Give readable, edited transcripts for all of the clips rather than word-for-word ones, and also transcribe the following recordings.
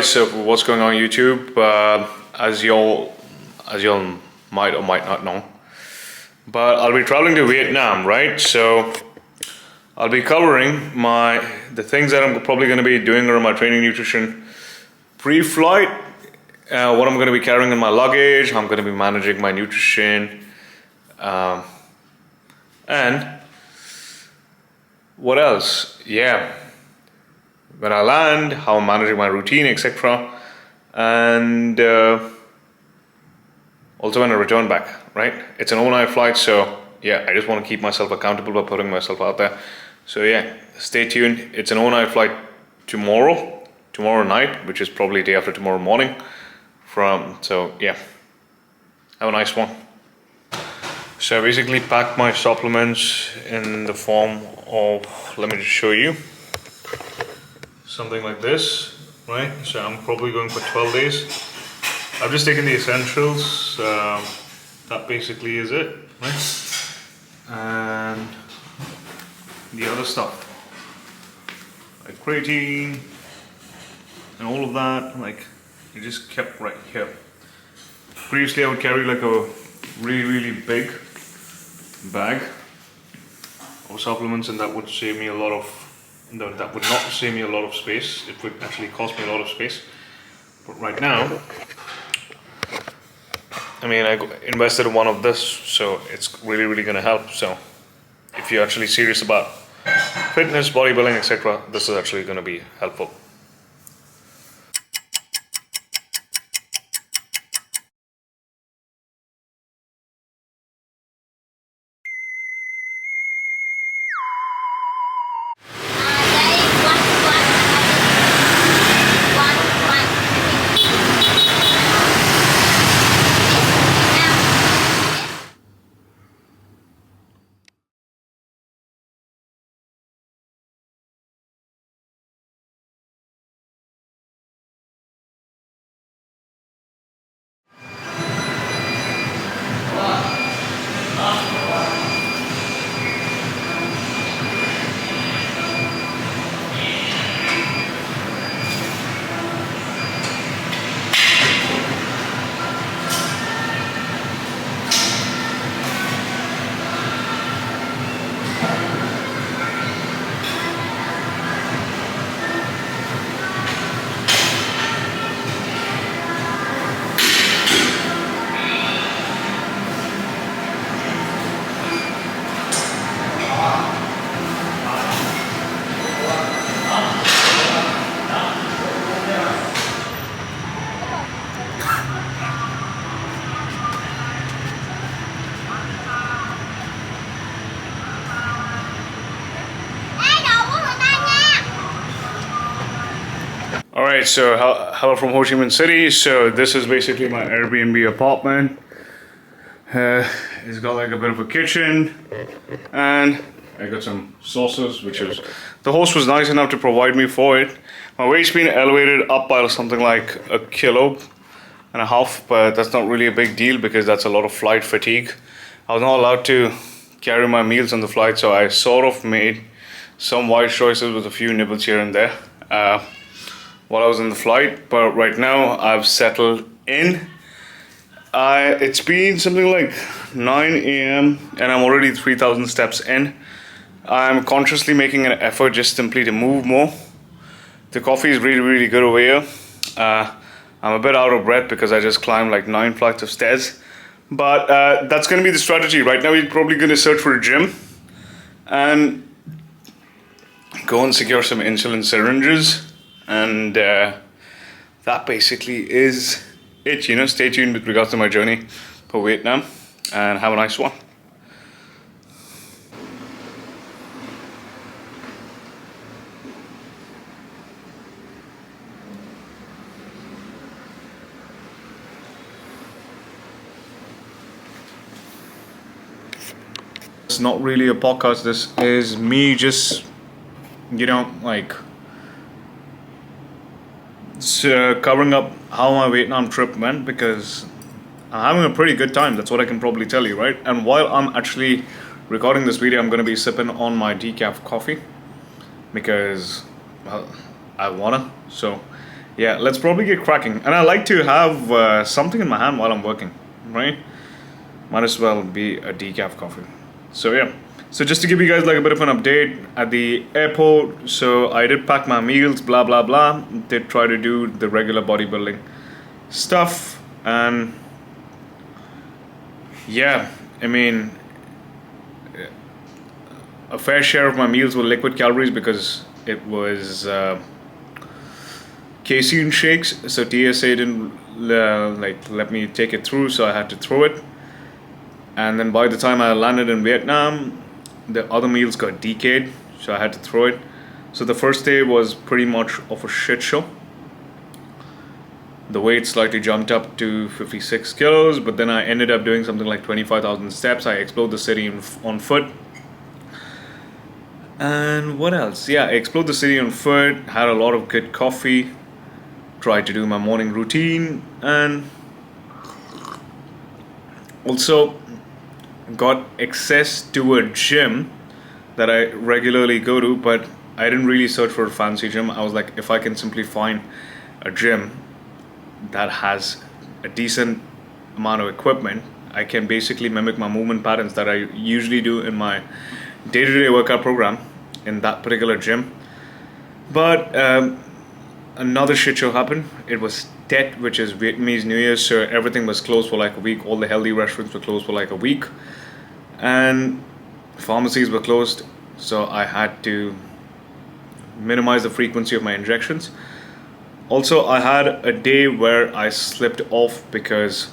So what's going on YouTube? As y'all might or might not know, but I'll be traveling to Vietnam, right? So I'll be covering the things that I'm probably going to be doing around my training nutrition pre-flight, what I'm going to be carrying in my luggage, how I'm going to be managing my nutrition, and what else? Yeah. When I land, how I'm managing my routine, etc. And also when I return back, right? It's an overnight flight, so yeah, I just want to keep myself accountable by putting myself out there. So yeah, stay tuned. It's an overnight flight tomorrow night, which is probably day after tomorrow morning. So yeah, have a nice one. So I basically packed my supplements in the form of, let me just show you. Something like this, right? So I'm probably going for 12 days. I've just taken the essentials. That basically is it, right? And the other stuff, like creatine and all of that, like it just kept right here. Previously, I would carry like a really big bag of supplements, and that would save me a lot of. No, that would not save me a lot of space. It would actually cost me a lot of space. But right now, I mean, I invested in one of this, so it's really going to help. So if you're actually serious about fitness, bodybuilding, etc., this is actually going to be helpful. Alright, so hello from Ho Chi Minh City. So this is basically my Airbnb apartment. It's got like a bit of a kitchen, and I got some sauces, the host was nice enough to provide me for it. My weight's been elevated up by something like 1.5 kilos, but that's not really a big deal because that's a lot of flight fatigue. I was not allowed to carry my meals on the flight, so I sort of made some wise choices with a few nibbles here and there while I was in the flight. But right now I've settled in. It's been something like 9 a.m. and I'm already 3,000 steps in. I'm consciously making an effort just simply to move more. The coffee is really good over here. I'm a bit out of breath because I just climbed like 9 flights of stairs. But that's going to be the strategy. Right now we're probably going to search for a gym and go and secure some insulin syringes. And that basically is it, Stay tuned with regards to my journey for Vietnam, and have a nice one. It's not really a podcast. This is me just, covering up how my Vietnam trip went, because I'm having a pretty good time. That's what I can probably tell you, right? And while I'm actually recording this video, I'm going to be sipping on my decaf coffee because, well, I wanna. So yeah, let's probably get cracking. And I like to have something in my hand while I'm working, right? Might as well be a decaf coffee. So yeah. So just to give you guys like a bit of an update at the airport. So I did pack my meals, blah blah blah. Did try to do the regular bodybuilding stuff, and yeah, I mean, a fair share of my meals were liquid calories because it was casein shakes. So TSA didn't like let me take it through, so I had to throw it. And then by the time I landed in Vietnam, the other meals got decayed, so I had to throw it. So the first day was pretty much of a shit show. The weight slightly jumped up to 56 kilos, but then I ended up doing something like 25,000 steps. I explored the city on foot. And what else? Yeah, I explored the city on foot, had a lot of good coffee, tried to do my morning routine, and also got access to a gym that I regularly go to, but I didn't really search for a fancy gym. I was like, if I can simply find a gym that has a decent amount of equipment, I can basically mimic my movement patterns that I usually do in my day-to-day workout program in that particular gym. But another shit show happened. It was Tet, which is Vietnamese New Year, so everything was closed for like a week. All the healthy restaurants were closed for like a week, and pharmacies were closed, so I had to minimize the frequency of my injections. Also, I had a day where I slipped off because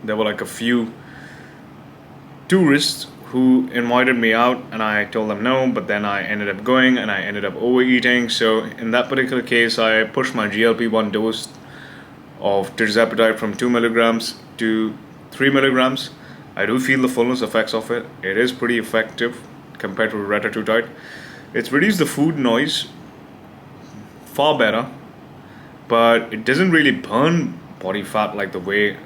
there were like a few tourists who invited me out, and I told them no, but then I ended up going and I ended up overeating. So in that particular case, I pushed my GLP-1 dose of tirzepatide from 2 milligrams to 3 milligrams. I do feel the fullness effects of it. It is pretty effective compared to retatrutide. It's reduced the food noise far better, but it doesn't really burn body fat like the way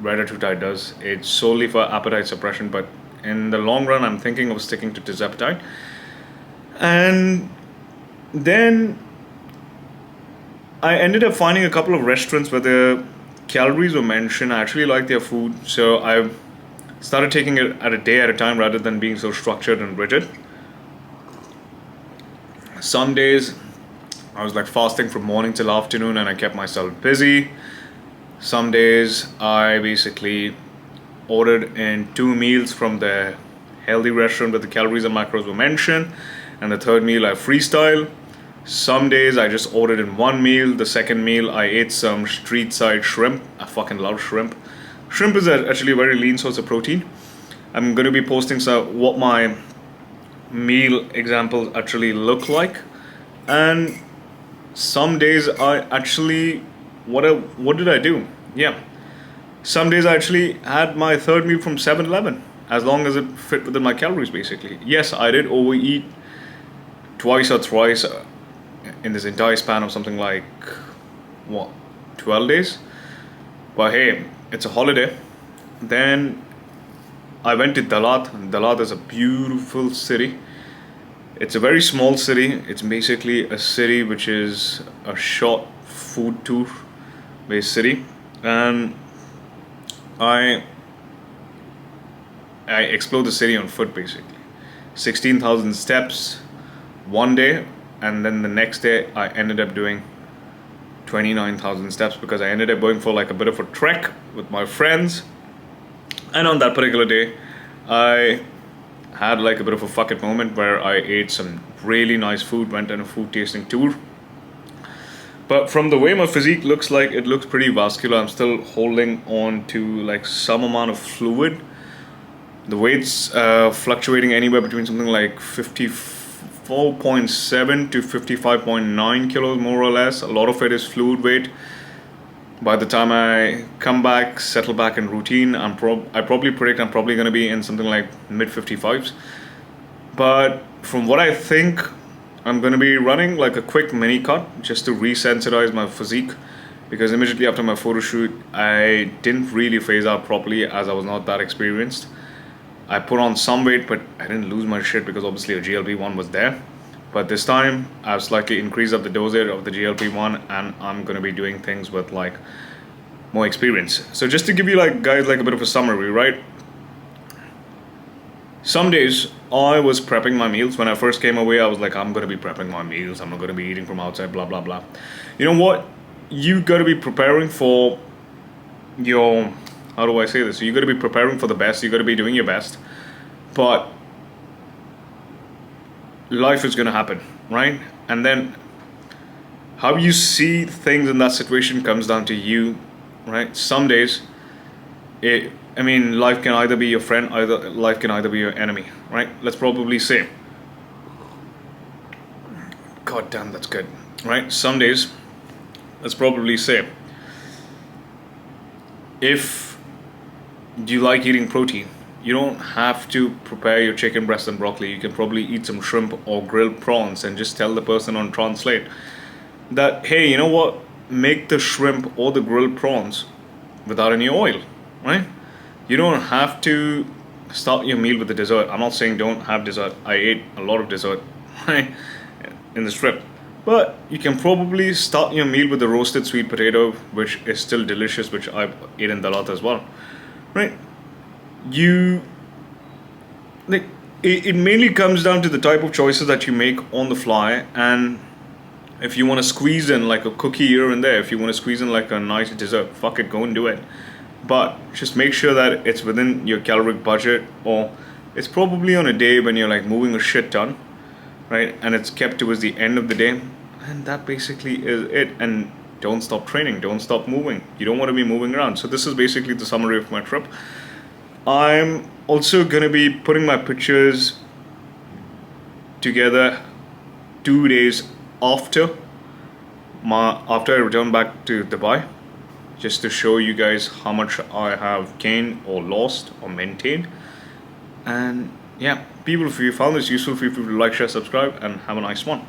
retatrutide does. It's solely for appetite suppression, but in the long run, I'm thinking of sticking to tirzepatide. And then I ended up finding a couple of restaurants where the calories were mentioned. I actually like their food, so I started taking it at a day at a time rather than being so structured and rigid. Some days I was like fasting from morning till afternoon and I kept myself busy. Some days I basically ordered in 2 meals from the healthy restaurant where the calories and macros were mentioned, and the third meal I freestyle. Some days I just ordered in 1 meal. The second meal I ate some street side shrimp. I fucking love shrimp. Shrimp is actually a very lean source of protein. I'm going to be posting what my meal examples actually look like. And some days I actually, what did I do? Yeah. Some days I actually had my third meal from 7-Eleven, as long as it fit within my calories basically. Yes, I did overeat twice or thrice in this entire span of something like, 12 days? But hey, it's a holiday. Then I went to Dalat. Dalat is a beautiful city. It's a very small city. It's basically a city which is a short food tour based city. And I explored the city on foot basically. 16,000 steps one day, and then the next day I ended up doing 29,000 steps because I ended up going for like a bit of a trek with my friends. And on that particular day, I had like a bit of a fuck it moment where I ate some really nice food, went on a food tasting tour. But from the way my physique looks like, it looks pretty vascular. I'm still holding on to like some amount of fluid. The weight's fluctuating anywhere between something like 54.7 to 55.9 kilos, more or less. A lot of it is fluid weight. By the time I come back, settle back in routine, I probably predict I'm probably going to be in something like mid 55s. But from what I think, I'm going to be running like a quick mini cut just to resensitize my physique, because immediately after my photo shoot, I didn't really phase out properly as I was not that experienced. I put on some weight, but I didn't lose my shit because obviously a GLP-1 was there. But this time I've slightly increased up the dosage of the GLP-1, and I'm gonna be doing things with like more experience. So just to give you like guys like a bit of a summary, right? Some days I was prepping my meals. When I first came away, I was like, I'm gonna be prepping my meals. I'm not gonna be eating from outside, blah blah blah. You know what? You gotta be preparing for your, how do I say this? You gotta be preparing for the best. You gotta be doing your best. But life is gonna happen, right? And then how you see things in that situation comes down to you, right? Some days life can either be your friend, either life can either be your enemy, right? Let's probably say, god damn, that's good, right? Some days, let's probably say, if you like eating protein, you don't have to prepare your chicken breast and broccoli. You can probably eat some shrimp or grilled prawns and just tell the person on Translate that, hey, you know what? Make the shrimp or the grilled prawns without any oil, right? You don't have to start your meal with the dessert. I'm not saying don't have dessert. I ate a lot of dessert, right, in this trip. But you can probably start your meal with the roasted sweet potato, which is still delicious, which I've eaten a lot as well, right? You like it mainly comes down to the type of choices that you make on the fly, and if you want to squeeze in like a cookie here and there, if you want to squeeze in like a nice dessert, fuck it, go and do it. But just make sure that it's within your caloric budget, or it's probably on a day when you're like moving a shit ton, right? And it's kept towards the end of the day, and that basically is it. And don't stop training, don't stop moving. You don't want to be moving around. So this is basically the summary of my trip. I'm also gonna be putting my pictures together 2 days after I return back to Dubai, just to show you guys how much I have gained or lost or maintained. And yeah, people, if you found this useful, feel free to like, share, subscribe, and have a nice one.